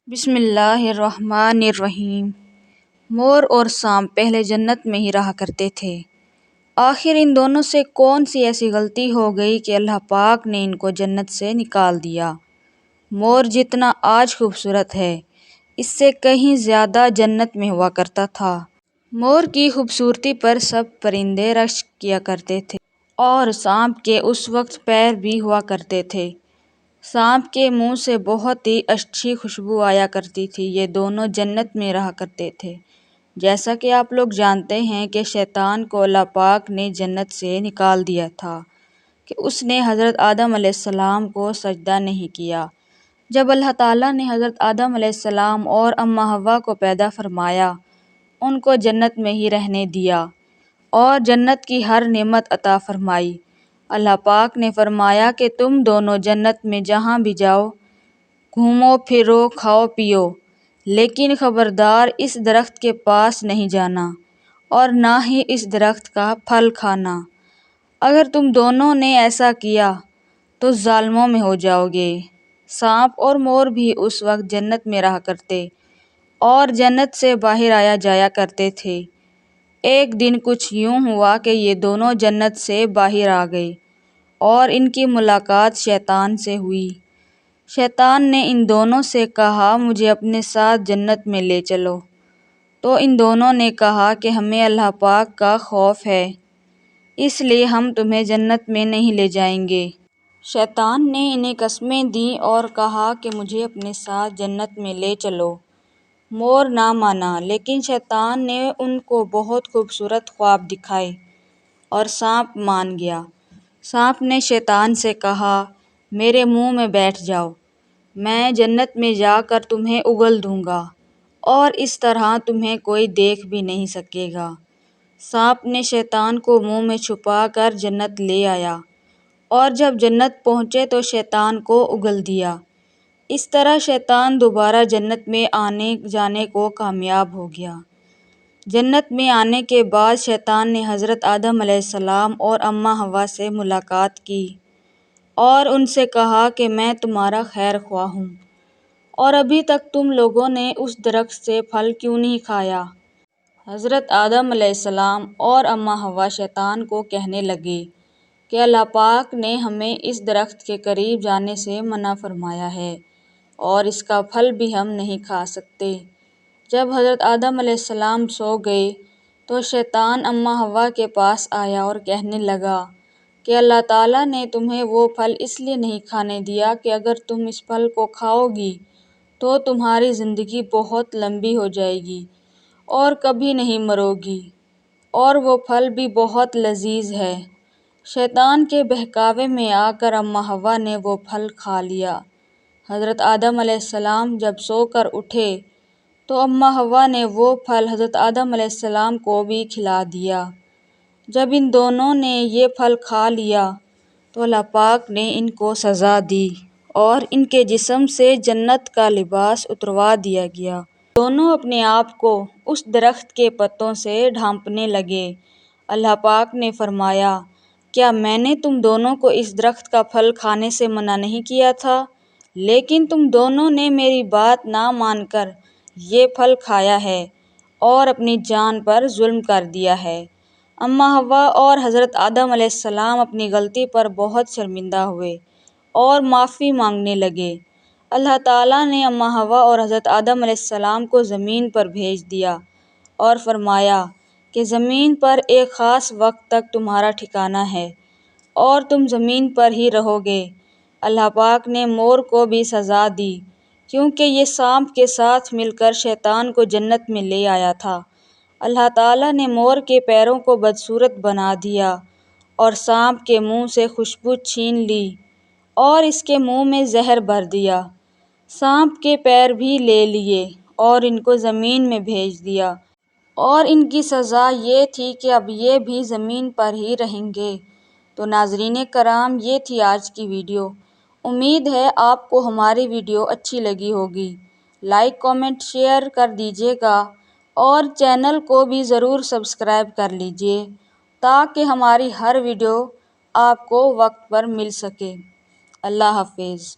بسم اللہ الرحمن الرحیم۔ مور اور سانپ پہلے جنت میں ہی رہا کرتے تھے۔ آخر ان دونوں سے کون سی ایسی غلطی ہو گئی کہ اللہ پاک نے ان کو جنت سے نکال دیا۔ مور جتنا آج خوبصورت ہے، اس سے کہیں زیادہ جنت میں ہوا کرتا تھا۔ مور کی خوبصورتی پر سب پرندے رشک کیا کرتے تھے اور سانپ کے اس وقت پیر بھی ہوا کرتے تھے۔ سانپ کے منہ سے بہت ہی اچھی خوشبو آیا کرتی تھی۔ یہ دونوں جنت میں رہا کرتے تھے۔ جیسا کہ آپ لوگ جانتے ہیں کہ شیطان کو اللہ پاک نے جنت سے نکال دیا تھا کہ اس نے حضرت آدم علیہ السلام کو سجدہ نہیں کیا۔ جب اللہ تعالیٰ نے حضرت آدم علیہ السلام اور اماں حوا کو پیدا فرمایا، ان کو جنت میں ہی رہنے دیا اور جنت کی ہر نعمت عطا فرمائی۔ اللہ پاک نے فرمایا کہ تم دونوں جنت میں جہاں بھی جاؤ، گھومو پھرو، کھاؤ پیو، لیکن خبردار اس درخت کے پاس نہیں جانا اور نہ ہی اس درخت کا پھل کھانا۔ اگر تم دونوں نے ایسا کیا تو ظالموں میں ہو جاؤ گے۔ سانپ اور مور بھی اس وقت جنت میں رہا کرتے اور جنت سے باہر آیا جایا کرتے تھے۔ ایک دن کچھ یوں ہوا کہ یہ دونوں جنت سے باہر آ گئے اور ان کی ملاقات شیطان سے ہوئی۔ شیطان نے ان دونوں سے کہا، مجھے اپنے ساتھ جنت میں لے چلو۔ تو ان دونوں نے کہا کہ ہمیں اللہ پاک کا خوف ہے، اس لیے ہم تمہیں جنت میں نہیں لے جائیں گے۔ شیطان نے انہیں قسمیں دیں اور کہا کہ مجھے اپنے ساتھ جنت میں لے چلو۔ مور نہ مانا، لیکن شیطان نے ان کو بہت خوبصورت خواب دکھائے اور سانپ مان گیا۔ سانپ نے شیطان سے کہا، میرے منہ میں بیٹھ جاؤ، میں جنت میں جا کر تمہیں اگل دوں گا اور اس طرح تمہیں کوئی دیکھ بھی نہیں سکے گا۔ سانپ نے شیطان کو منہ میں چھپا کر جنت لے آیا اور جب جنت پہنچے تو شیطان کو اگل دیا۔ اس طرح شیطان دوبارہ جنت میں آنے جانے کو کامیاب ہو گیا۔ جنت میں آنے کے بعد شیطان نے حضرت آدم علیہ السلام اور اماں حوا سے ملاقات کی اور ان سے کہا کہ میں تمہارا خیر خواہ ہوں اور ابھی تک تم لوگوں نے اس درخت سے پھل کیوں نہیں کھایا؟ حضرت آدم علیہ السلام اور اماں حوا شیطان کو کہنے لگے کہ اللہ پاک نے ہمیں اس درخت کے قریب جانے سے منع فرمایا ہے اور اس کا پھل بھی ہم نہیں کھا سکتے۔ جب حضرت آدم علیہ السلام سو گئے تو شیطان اماں حوا کے پاس آیا اور کہنے لگا کہ اللہ تعالیٰ نے تمہیں وہ پھل اس لیے نہیں کھانے دیا کہ اگر تم اس پھل کو کھاؤ گی تو تمہاری زندگی بہت لمبی ہو جائے گی اور کبھی نہیں مرو گی، اور وہ پھل بھی بہت لذیذ ہے۔ شیطان کے بہکاوے میں آ کر اماں حوا نے وہ پھل کھا لیا۔ حضرت آدم علیہ السلام جب سو کر اٹھے تو اماں حوا نے وہ پھل حضرت آدم علیہ السلام کو بھی کھلا دیا۔ جب ان دونوں نے یہ پھل کھا لیا تو اللہ پاک نے ان کو سزا دی اور ان کے جسم سے جنت کا لباس اتروا دیا گیا۔ دونوں اپنے آپ کو اس درخت کے پتوں سے ڈھانپنے لگے۔ اللہ پاک نے فرمایا، کیا میں نے تم دونوں کو اس درخت کا پھل کھانے سے منع نہیں کیا تھا؟ لیکن تم دونوں نے میری بات نہ مان کر یہ پھل کھایا ہے اور اپنی جان پر ظلم کر دیا ہے۔ اماں حوا اور حضرت آدم علیہ السلام اپنی غلطی پر بہت شرمندہ ہوئے اور معافی مانگنے لگے۔ اللہ تعالیٰ نے اماں حوا اور حضرت آدم علیہ السلام کو زمین پر بھیج دیا اور فرمایا کہ زمین پر ایک خاص وقت تک تمہارا ٹھکانہ ہے اور تم زمین پر ہی رہو گے۔ اللہ پاک نے مور کو بھی سزا دی کیونکہ یہ سانپ کے ساتھ مل کر شیطان کو جنت میں لے آیا تھا۔ اللہ تعالیٰ نے مور کے پیروں کو بدصورت بنا دیا اور سانپ کے منہ سے خوشبو چھین لی اور اس کے منہ میں زہر بھر دیا۔ سانپ کے پیر بھی لے لیے اور ان کو زمین میں بھیج دیا اور ان کی سزا یہ تھی کہ اب یہ بھی زمین پر ہی رہیں گے۔ تو ناظرین کرام، یہ تھی آج کی ویڈیو۔ امید ہے آپ کو ہماری ویڈیو اچھی لگی ہوگی۔ لائک، کامنٹ، شیئر کر دیجیے گا اور چینل کو بھی ضرور سبسکرائب کر لیجیے تاکہ ہماری ہر ویڈیو آپ کو وقت پر مل سکے۔ اللہ حافظ۔